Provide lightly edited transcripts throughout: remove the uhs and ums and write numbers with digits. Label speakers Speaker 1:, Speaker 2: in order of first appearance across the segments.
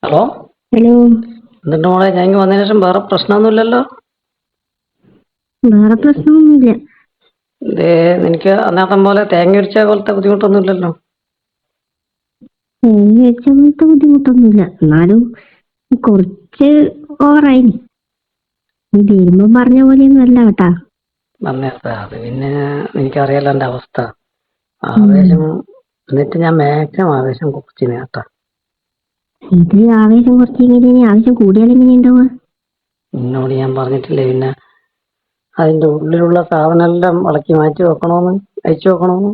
Speaker 1: Hello.
Speaker 2: Hello.
Speaker 1: എന്നിട്ട് മോളെ ഞാൻ ഇങ്ങ് വന്നതിന് ശേഷം വേറെ പ്രശ്നമൊന്നുമില്ലല്ലോ?
Speaker 2: വേറെ പ്രശ്നമൊന്നുമില്ല.
Speaker 1: ഇതേ നിനക്ക് അന്നത്തെ പോലെ തേങ്ങ ഒരിച്ച പോലത്തെ ബുദ്ധിമുട്ടൊന്നുമില്ലല്ലോ?
Speaker 2: തേങ്ങ വെച്ച പോലത്തെ ബുദ്ധിമുട്ടൊന്നുമില്ല, എന്നാലും കുറച്ച് ഓവറായി. നീ തീരുമ്പം പറഞ്ഞ പോലെയൊന്നും അല്ല കേട്ടാ.
Speaker 1: വന്നേർത്താ അത് പിന്നെ എനിക്കറിയാലോ എൻ്റെ അവസ്ഥ. ആവേശം എന്നിട്ട് ഞാൻ മാക്സിമം ആവേശം കുറച്ചിന് കേട്ടാ.
Speaker 2: ഇത് ആവേശം കുറച്ചെങ്കിലും ഇനി ആവശ്യം കൂടിയാൽ എങ്ങനെ ഉണ്ടാവുക?
Speaker 1: നിന്നോട് ഞാൻ പറഞ്ഞിട്ടില്ലേ പിന്നെ അതിൻ്റെ ഉള്ളിലുള്ള സാധനമെല്ലാം ഇളക്കി മാറ്റി വെക്കണമെന്ന്, അയച്ചു വെക്കണമെന്ന്.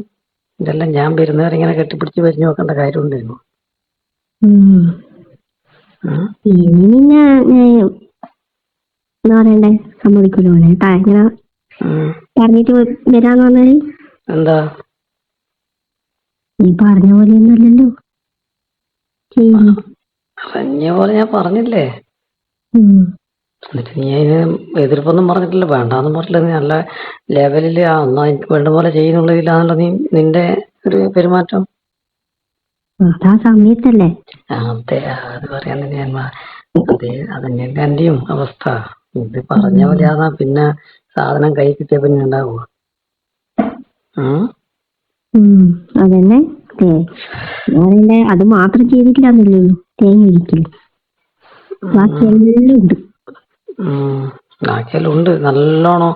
Speaker 1: ഇതെല്ലാം ഞാൻ വരുന്നവരെ ഇങ്ങനെ കെട്ടിപ്പിടിച്ച് വരിഞ്ഞു വെക്കേണ്ട കാര്യമുണ്ടായിരുന്നു.
Speaker 2: ഇനി പിന്നെ എന്താ പറയണ്ടേ, സമ്മതിക്കൂലോ കേട്ടാ. ഇങ്ങനെ പറഞ്ഞിട്ട് വരാന്ന് പറഞ്ഞാല്
Speaker 1: എന്താ
Speaker 2: നീ പറഞ്ഞ പോലെയൊന്നും അല്ലല്ലോ
Speaker 1: പറഞ്ഞ പോലെ ഞാൻ പറഞ്ഞില്ലേ. എന്നിട്ട് നീ അതിന് എതിർപ്പൊന്നും പറഞ്ഞിട്ടില്ല, വേണ്ടാന്നും പറഞ്ഞില്ല. നീ നല്ല ലെവലിൽ ഒന്നാ എനിക്ക് വേണ്ട പോലെ ചെയ്യുന്നുള്ളതിലാണല്ലോ നിന്റെ ഒരു പെരുമാറ്റം.
Speaker 2: അതാ സമയത്തല്ലേ.
Speaker 1: അതെ, അത് പറയാൻ തന്നെയാണ്. അതെ, അതന്നെയല്ലേ എന്റെയും അവസ്ഥ. ഇത് പറഞ്ഞ പോലെയാന്നാ പിന്നെ സാധനം കൈ കിട്ടിയ പിന്നെ ഉണ്ടാവുക.
Speaker 2: അതന്നെ. ഞാനെന്റെ അത് മാത്രം ചെയ്തിട്ടില്ലാന്നല്ലേ ഉള്ളൂ, തേങ്ങ ഒരിക്കലും ബാക്കി എല്ലാം ഉണ്ട്.
Speaker 1: ബാക്കിയെല്ലാം ഉണ്ട്, നല്ലോണം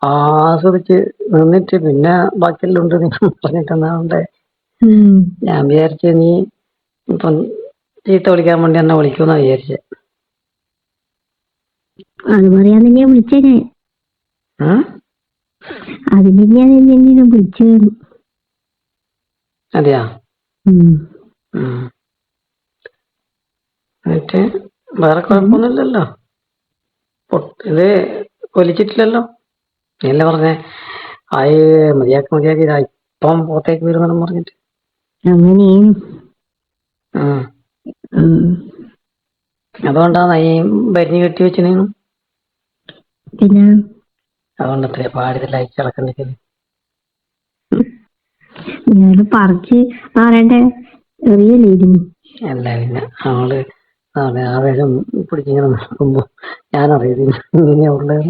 Speaker 1: ആസ്വദിച്ച് നിന്നിട്ട് പിന്നെ ബാക്കിയെല്ലാം ഉണ്ട് നീ പറഞ്ഞിട്ടെന്നാണ്ടേ. ഞാൻ വിചാരിച്ച നീ ഇപ്പം ചീത്ത വിളിക്കാൻ വേണ്ടി എന്നെ വിളിക്കുമെന്നാ വിചാരിച്ചെ.
Speaker 2: അത് പറയാൻ തന്നെയാ വിളിച്ചേ ഞാൻ. അതിന് തന്നെയാണ് എന്നെ വിളിച്ചത്.
Speaker 1: അതെയാ? എന്നിട്ട് വേറെ കുഴപ്പമൊന്നുമില്ലല്ലോ? ഇത് ഒലിച്ചിട്ടില്ലല്ലോ? നീയല്ലേ പറഞ്ഞേ മതിയാക്കി ഇതാ ഇപ്പം പുറത്തേക്ക് വരുന്നെന്നും പറഞ്ഞിട്ട്.
Speaker 2: അങ്ങനെയാണ്.
Speaker 1: അതുകൊണ്ടാണ് ഈ വരിഞ്ഞ് കെട്ടി വെച്ചിനു.
Speaker 2: പിന്നെ
Speaker 1: അതുകൊണ്ട് അത്രേ പാടിയതെല്ലാം അയച്ചു കിടക്കണ്ടെങ്കിൽ
Speaker 2: ഞാൻ പറിച്ച് പറയണ്ടേ എറിയല്ലായിരുന്നു.
Speaker 1: അല്ല പിന്നെ അവള് ആവേശം പിടിച്ചിങ്ങനെ നടക്കുമ്പോ ഞാനറിയത്തില്ല ഇങ്ങനെയാ ഉള്ളത്.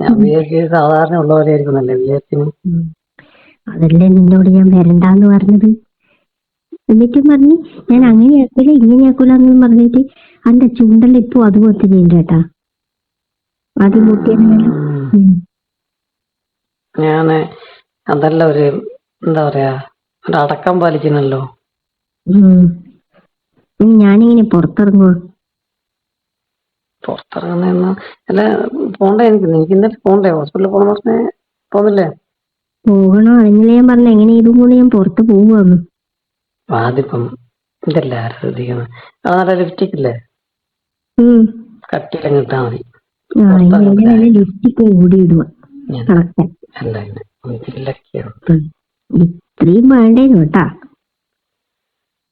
Speaker 1: ഞാൻ വിചാരിച്ചത് സാധാരണ ഉള്ള പോലെ ആയിരിക്കുന്നല്ലേ വിചാരിച്ചിന്.
Speaker 2: അതല്ലേ നിന്നോട് ഞാൻ വരണ്ടാന്ന് പറഞ്ഞത്. എന്നിട്ടും പറഞ്ഞ് ഞാൻ അങ്ങനെയാക്കൂല ഇങ്ങനെയാക്കൂല എന്ന് പറഞ്ഞിട്ട് അന്റെ ചുണ്ടല്ല ഇപ്പൊ അതുപോലെ തന്നെയുണ്ട് കേട്ടാ. ആദ്യം മുട്ടിയതിനെല്ലാം
Speaker 1: ഞാന് അതല്ല ഒരു എന്താ പറയാ ഒരു അടക്കം പാലിക്കുന്നല്ലോ.
Speaker 2: ഞാനിങ്ങനെ പുറത്തിറങ്ങുക.
Speaker 1: പുറത്തിറങ്ങുന്ന അല്ല പോണ്ടേ, എനിക്ക് ഇന്നലെ പോണ്ടേ ഹോസ്പിറ്റലിൽ പോകണം പറഞ്ഞേ പോന്നില്ലേ?
Speaker 2: പോകണോ? അതെങ്ങനെ ഞാൻ പറഞ്ഞ എങ്ങനെ ഇതും കൂടെ ഞാൻ പുറത്ത് പോവാന്ന്.
Speaker 1: ആദ്യപ്പം ഇതല്ലേ ആരും ശ്രദ്ധിക്കുന്നത്. അത് നല്ല ലിപ്സ്റ്റിക് ഇല്ലേ, കട്ടിയിലങ്ങ് ഇട്ടാ മതി.
Speaker 2: ലിപ്സ്റ്റിക് കൂടി ഇടുക. ഇത്രയും വേണ്ടേനു കേട്ടാ.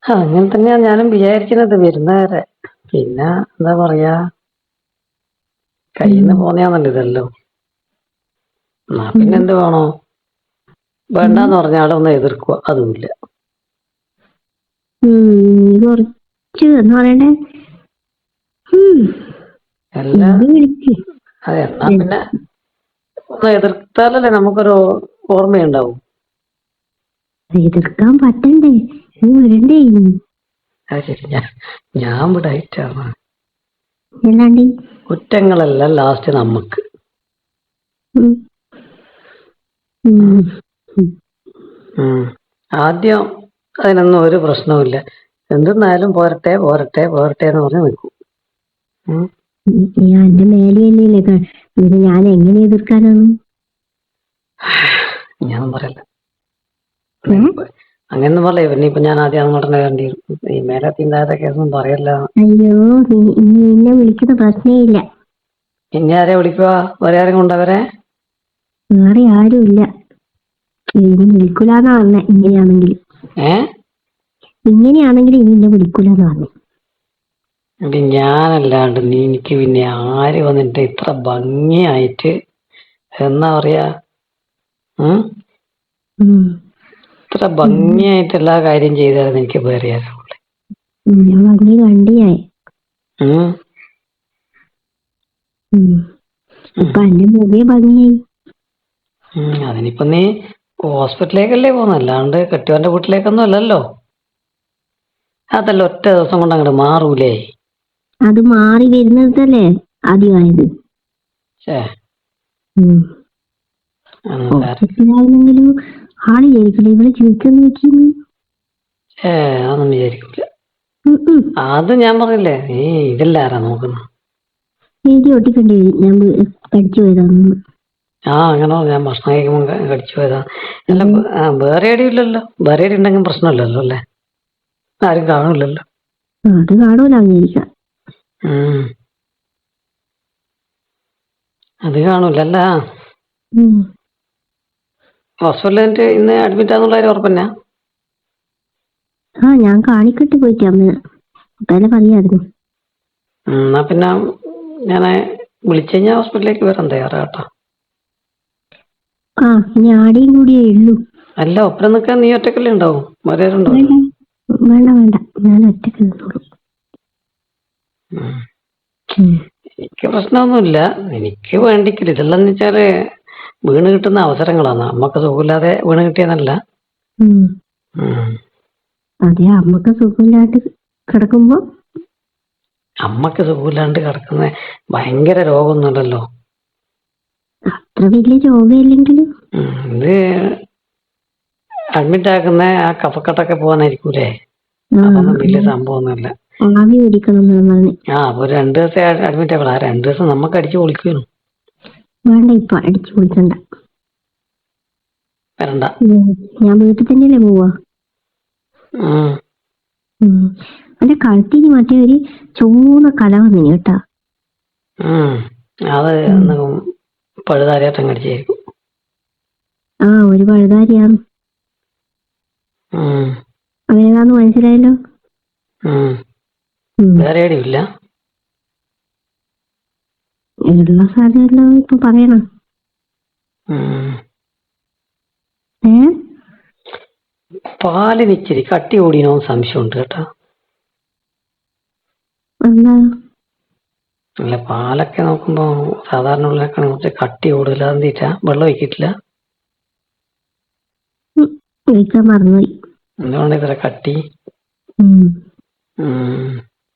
Speaker 1: അങ്ങനെ തന്നെയാ ഞാനും വിചാരിക്കുന്നത് വരുന്നവരെ. പിന്നെ എന്താ പറയാ, കയ്യിൽ നിന്ന് പോന്നെയാണല്ലോ ഇതല്ലോ. പിന്നെ എന്ത് വേണോ? വേണ്ടാന്ന് പറഞ്ഞ ആളൊന്ന് എതിർക്കുക, അതുമില്ല.
Speaker 2: കുറച്ച് എന്താ പറയണ്ടേ,
Speaker 1: അതെ, എന്നാ പിന്നെ ഒന്ന് എതിർത്താലല്ലേ നമുക്കൊരു ഓർമ്മയുണ്ടാവും.
Speaker 2: എതിർക്കാൻ പറ്റണ്ടേ, വരണ്ടേ?
Speaker 1: അത് ശരി, ഞാൻ വിടായിട്ടാണ്. കുറ്റങ്ങളെല്ലാം ലാസ്റ്റ് നമുക്ക്. ആദ്യം അതിനൊന്നും ഒരു പ്രശ്നവുമില്ല, എന്തെന്നായാലും പോരട്ടെ പോരട്ടെ പോരട്ടെ എന്ന് പറഞ്ഞ് നിൽക്കും.
Speaker 2: എന്റെ മേലെയല്ലേ പിന്നെ ഞാൻ എങ്ങനെ എതിർക്കാനാണ്?
Speaker 1: ഞാൻ പറയല്ല അങ്ങനെ പറയേ. പിന്നെ ഇപ്പൊ ഞാൻ ആദ്യം അങ്ങോട്ട് വേണ്ടി ഈ മേലെ തിന്നാത്ത കേസൊന്നും പറയല്ല.
Speaker 2: അയ്യോ, നിന്നെ വിളിക്കുന്ന പ്രശ്നമില്ല.
Speaker 1: പിന്നെ ആരെ വിളിക്കുക? വേറെ ആരും കൊണ്ടവരെ?
Speaker 2: വേറെ ആരും ഇല്ല. ഇനി വിളിക്കൂലെന്നാ പറഞ്ഞേ. ഇങ്ങനെയാണെങ്കിൽ ഇനി എന്നെ വിളിക്കൂലെന്ന് പറഞ്ഞു.
Speaker 1: ഞാനല്ലാണ്ട് നീ എനിക്ക് പിന്നെ ആര് വന്നിട്ട് ഇത്ര ഭംഗിയായിട്ട് എന്നാ പറയാ, ഇത്ര ഭംഗിയായിട്ട് എല്ലാ കാര്യം ചെയ്താലും എനിക്ക് വേറെ ആരാ?
Speaker 2: ഭംഗി കണ്ടിയായി.
Speaker 1: ഉം.
Speaker 2: ഇപ്പൊ എന്റെ മുഖേ ഭംഗിയായി.
Speaker 1: അതിനിപ്പോ നീ ഹോസ്പിറ്റലിലേക്കല്ലേ പോകുന്നത്, അല്ലാണ്ട് കെട്ടിയവന്റെ വീട്ടിലേക്കൊന്നും അല്ലല്ലോ. അതല്ല ഒറ്റ ദിവസം കൊണ്ട് അങ്ങോട്ട് മാറൂലേ.
Speaker 2: അത് മാറി വരുന്നതല്ലേ ആദ്യമായത്.
Speaker 1: ഛേ,
Speaker 2: ഹോസ്പിറ്റലാണെങ്കിലും ആള് വിചാരിക്കില്ല ഇവളെ ചിരിക്കുന്നു വെക്കുന്നു.
Speaker 1: അതൊന്നും വിചാരിക്കൂല. അത് ഞാൻ പറഞ്ഞില്ലേ, നീ ഇതല്ല ആരാ നോക്കുന്നു.
Speaker 2: എനിക്ക് ഒട്ടിക്കേണ്ടി വരും, ഞാൻ കടിച്ചു പോയതാന്ന്.
Speaker 1: അങ്ങനെ ഞാൻ ഭക്ഷണം കഴിക്കുമ്പോൾ കടിച്ചു പോയതാ. അല്ല, വേറെ എവിടെയും ഇല്ലല്ലോ. വേറെ എവിടെ ഉണ്ടെങ്കിൽ പ്രശ്നമില്ലല്ലോ അല്ലേ, ആരും കാണൂലല്ലോ.
Speaker 2: അത് കാണൂല വിചാരിക്കാം.
Speaker 1: അത് കാണൂലല്ല. ഹോസ്പിറ്റലിൽ ഇന്ന് അഡ്മിറ്റ് ആണെന്നുള്ള കാര്യം ഉറപ്പന്നെ?
Speaker 2: ഞാൻ കാണിക്കട്ട് പോയിട്ട് അന്ന് അപ്പല്ലേ പറയായിരുന്നു.
Speaker 1: എന്നാ പിന്നെ ഞാൻ വിളിച്ചു കഴിഞ്ഞാൽ ഹോസ്പിറ്റലിലേക്ക് വരാൻ തയ്യാറാട്ടോ.
Speaker 2: ഇനി ആടെയും കൂടിയേ ഉള്ളൂ.
Speaker 1: അല്ല, ഒപ്പം നിൽക്കാൻ നീ ഒറ്റക്കല്ലേ ഉണ്ടാവും, വേറെ ആരുണ്ടോ?
Speaker 2: വേണ്ട, ഞാൻ ഒറ്റക്ക് നിന്നോളൂ.
Speaker 1: എനിക്ക് പ്രശ്നമൊന്നുമില്ല, എനിക്ക് വേണ്ടിക്കില്ല. ഇതെല്ലാം വെച്ചാല് വീണ് കിട്ടുന്ന അവസരങ്ങളാണ്. അമ്മക്ക് സുഖമില്ലാതെ വീണ് കിട്ടിയതല്ല.
Speaker 2: അതെ, അമ്മക്ക് സുഖമില്ലാണ്ട് കിടക്കുമ്പോ.
Speaker 1: അമ്മക്ക് സുഖമില്ലാണ്ട് കിടക്കുന്ന ഭയങ്കര രോഗമൊന്നുമല്ലല്ലോ.
Speaker 2: അത്ര വലിയ രോഗമില്ലെങ്കിലും
Speaker 1: ഇത് അഡ്മിറ്റ് ആക്കുന്ന ആ കഫക്കെട്ടൊക്കെ പോകാനായിരിക്കൂലേ. അതൊന്നും വലിയ സംഭവമൊന്നുമില്ല.
Speaker 2: ആവി പിടിക്കണം.
Speaker 1: അപ്പൊ 2 ദിവസം അഡ്മിറ്റ് ആക്കണം. ആ 2 ദിവസം നമുക്ക് അടിച്ചു പൊളിക്കുന്നു.
Speaker 2: വേണ്ട, ഇപ്പൊ അടിച്ചു പൊളിക്കണ്ട.
Speaker 1: വരണ്ട,
Speaker 2: ഞാൻ വീട്ടിൽ തന്നെയല്ലേ പോവാ. എന്റെ കഴുത്തിന് മറ്റേ ഒരു ചുവന്ന കല വന്നു കേട്ടാ.
Speaker 1: അത് പഴുതാരിയാട്ടം കടിച്ചായിരിക്കും.
Speaker 2: ഒരു പഴുതാരിയാണ്. അതേതാന്ന് മനസ്സിലായല്ലോ.
Speaker 1: വേറെ എവിടെയില്ല.
Speaker 2: ഉള്ള സാധനമല്ലോ ഇപ്പൊ പറയണം.
Speaker 1: പാലിന് ഇച്ചിരി കട്ടി കൂടിനോ സംശയമുണ്ട് കേട്ടോ.
Speaker 2: എന്താ?
Speaker 1: അല്ല, പാലൊക്കെ നോക്കുമ്പോ സാധാരണ ഉള്ളതൊക്കെ കുറച്ച് കട്ടി കൂടുതൽ. അതെന്താ വെള്ളം ഒഴിക്കിട്ടില്ല?
Speaker 2: മറന്നുപോയി.
Speaker 1: എന്തുകൊണ്ട് ഇത്ര കട്ടി?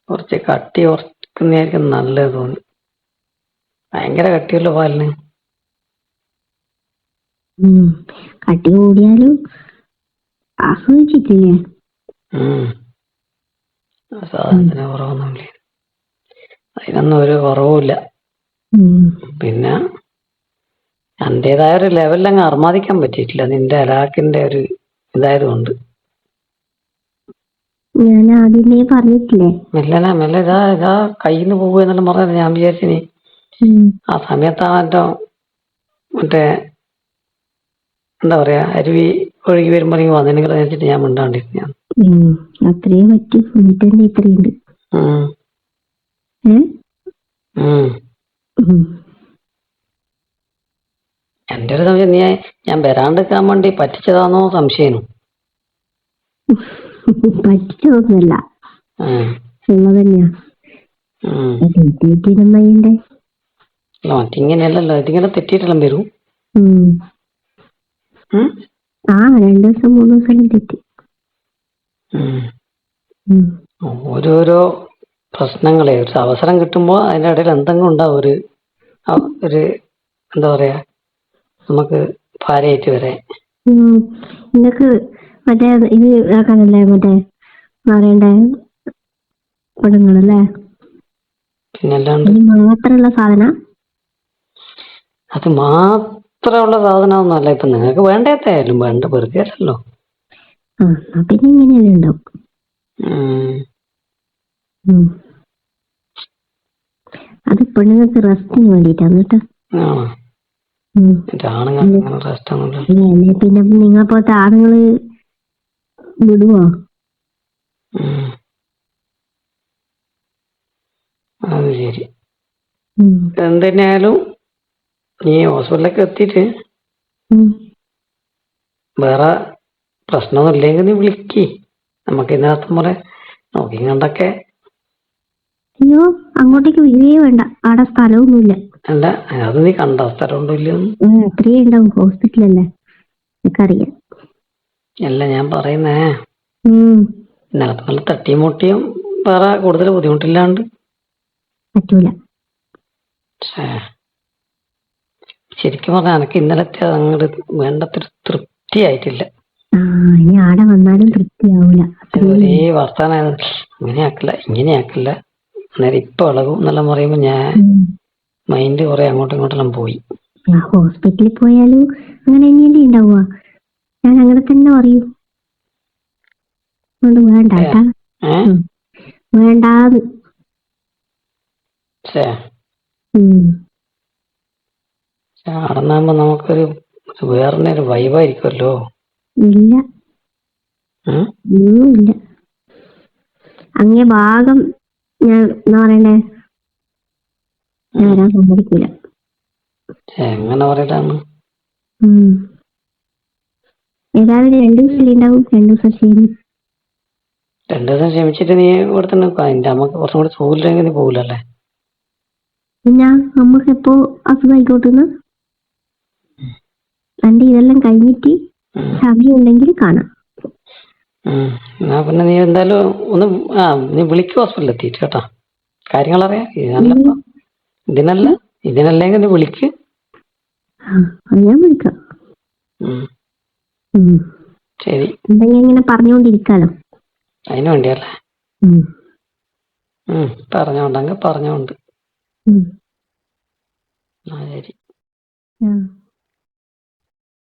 Speaker 1: കുറച്ച് കട്ടി കുറക്കുന്നതായിരിക്കും നല്ലത് തോന്നി. ഭയങ്കര കട്ടിയുള്ള പാലിന്.
Speaker 2: കട്ടി കൂടിയാലും ആസ്വദിച്ചിട്ടില്ലേ?
Speaker 1: സാധനത്തിന് കുറവൊന്നുമില്ല, അതിനൊന്നും ഒരു കുറവുമില്ല. പിന്നെ എന്റേതായ ഒരു ലെവലിലങ്ങ് അർമാദിക്കാൻ പറ്റിയിട്ടില്ല, നിന്റെ അലാക്കിന്റെ ഒരു ഇതായതുകൊണ്ട്.
Speaker 2: ഞാൻ ആദ്യമേ പറഞ്ഞിട്ടില്ലേ.
Speaker 1: മെല്ലെ ഇതാ കയ്യിൽ നിന്ന് പോകുക എന്നെല്ലാം പറഞ്ഞത് ഞാൻ വിചാരിച്ചിനി. ആ സമയത്താണല്ലോ മറ്റേ എന്താ പറയാ, അരുവി ഒഴുകി വരുമ്പോഴേക്കും വന്നിനെങ്കിൽ വെച്ചിട്ട് ഞാൻ മിണ്ടാണ്ടിരുന്നു.
Speaker 2: അത്രയും പറ്റി. എന്നിട്ടെന്നെ ഇത്രയുണ്ട്.
Speaker 1: എന്റെ ഒരു സംശയം, ഞാൻ വരാണ്ടിരിക്കാൻ വേണ്ടി പറ്റിച്ചതാണോ സംശയം?
Speaker 2: പറ്റിച്ചതൊന്നുമല്ല, ഉള്ളതന്നെയാ.
Speaker 1: മറ്റിങ്ങനെയല്ലല്ലോ, ഇതിങ്ങനെ തെറ്റിയിട്ടെല്ലാം വരും.
Speaker 2: 2 ദിവസം 3 ദിവസം തെറ്റി.
Speaker 1: ഓരോരോ പ്രശ്നങ്ങളെ ഒരു അവസരം കിട്ടുമ്പോ അതിന്റെ ഇടയിൽ എന്തെങ്കിലും ഉണ്ടാവും, ഒരു എന്താ പറയാ, നമുക്ക് ഭാര്യയായിട്ട് വരെ.
Speaker 2: നിങ്ങക്ക് മറ്റേ ഇത് ആക്കാനല്ലേ മറ്റേ പറയണ്ടേ പെടുങ്ങളല്ലേ?
Speaker 1: പിന്നല്ലാണ്ട്
Speaker 2: മാത്രമുള്ള സാധന,
Speaker 1: അത് മാത്രമുള്ള സാധനമൊന്നുമല്ല. ഇപ്പൊ നിങ്ങൾക്ക് വേണ്ടേത്തായാലും വേണ്ട, വെറുതെ അല്ലല്ലോ.
Speaker 2: പിന്നെ ഇങ്ങനെയല്ലേ ഉണ്ടാവും. അത് പെണ്ണുങ്ങൾക്ക് റെസ്റ്റിന് വേണ്ടിട്ടാണ് കേട്ടോ. പിന്നെ നിങ്ങളെ പോലത്തെ ആണുങ്ങള് വിടുവോ?
Speaker 1: അത് ശരി. എന്തിനായാലും നീ ഹോസ്പിറ്റലിലേക്ക് എത്തിയിട്ട് വേറെ പ്രശ്നമൊന്നും ഇല്ലെങ്കിൽ നീ വിളിക്ക്. നമുക്ക് ഇതിനകത്ത് പോലെ നോക്കി കണ്ടൊക്കെ.
Speaker 2: അയ്യോ അങ്ങോട്ടേക്ക് വരികയേ വേണ്ട, അവിടെ സ്ഥലമൊന്നുമില്ല.
Speaker 1: അല്ല അത് നീ കണ്ടോ സ്ഥലമുണ്ടോ ഇല്ലയോന്ന്?
Speaker 2: അത്രയേ ഉണ്ടാവും, ഹോസ്പിറ്റലല്ലേ, എനിക്കറിയാം.
Speaker 1: അല്ല ഞാൻ പറയുന്നേ,
Speaker 2: ഉം.
Speaker 1: ഇന്നലത്തെ നല്ല തട്ടിയും മുട്ടിയും വേറെ കൂടുതൽ ബുദ്ധിമുട്ടില്ലാണ്ട്.
Speaker 2: പറ്റൂല.
Speaker 1: ഛേ, ശരിക്കും പറഞ്ഞാൽ എനക്ക് ഇന്നലത്തെ അങ്ങോട്ട് വേണ്ടത്ര തൃപ്തിയായിട്ടില്ല.
Speaker 2: ഇനി ആടെ വന്നാലും തൃപ്തിയാവൂല.
Speaker 1: ഒരേ വർത്താനം, അങ്ങനെയാക്കില്ല ഇങ്ങനെയാക്കില്ല, അന്നേരം ഇപ്പൊ ഇളകും എന്നെല്ലാം പറയുമ്പോ ഞാൻ മൈൻഡ് കുറെ അങ്ങോട്ടും ഇങ്ങോട്ടെല്ലാം പോയി.
Speaker 2: ഹോസ്പിറ്റലിൽ പോയാലും അങ്ങനെ തന്നെയല്ലേ ഉണ്ടാവുക, ഞാൻ അങ്ങനെ തന്നെ പറയൂ. അതുകൊണ്ട് വേണ്ട കേട്ടാ, വേണ്ടാന്ന്.
Speaker 1: ആടന്നാകുമ്പോ നമുക്കൊരു വേറെ ഒരു വൈബായിരിക്കുമല്ലോ.
Speaker 2: ഇല്ല, ഒന്നുമില്ല. അങ്ങേ ഭാഗം ഞാൻ എന്താ പറയണ്ടേ, ഞാൻ വരാൻ സമ്മതിക്കൂല.
Speaker 1: എങ്ങനെ പറയലാണ്?
Speaker 2: ഏതായാലും 2 ദിവസം ഉണ്ടാവും, 2 ദിവസം ശരി.
Speaker 1: 2 ദിവസം ക്ഷമിച്ചിട്ട് നീ ഇവിടെ തന്നെ എന്റെ അമ്മക്ക് കുറച്ചും കൂടി സുഖമില്ലെങ്കിൽ നീ പോകില്ലല്ലേ?
Speaker 2: പിന്നെ നമുക്ക് എപ്പോ അസുഖമായിക്കോട്ടെന്ന്, എന്റെ ഇതെല്ലാം കഴിഞ്ഞിട്ട് സമയം ഉണ്ടെങ്കിൽ കാണാം.
Speaker 1: എന്നാ പിന്നെ നീ എന്തായാലും ഒന്ന് നീ വിളിക്കും ഹോസ്പിറ്റലിൽ എത്തിയിട്ട് കേട്ടാ, കാര്യങ്ങൾ അറിയാം. ഇതിനല്ലെങ്കിൽ നീ വിളിക്ക്.
Speaker 2: ഞാൻ വിളിക്കാം.
Speaker 1: ശരി,
Speaker 2: എന്തെങ്കിലും ഇങ്ങനെ പറഞ്ഞോണ്ടിരിക്കാലോ.
Speaker 1: അതിനു വേണ്ടിയല്ലേ? പറഞ്ഞോണ്ടെങ്കിൽ പറഞ്ഞോണ്ട്. ശരി.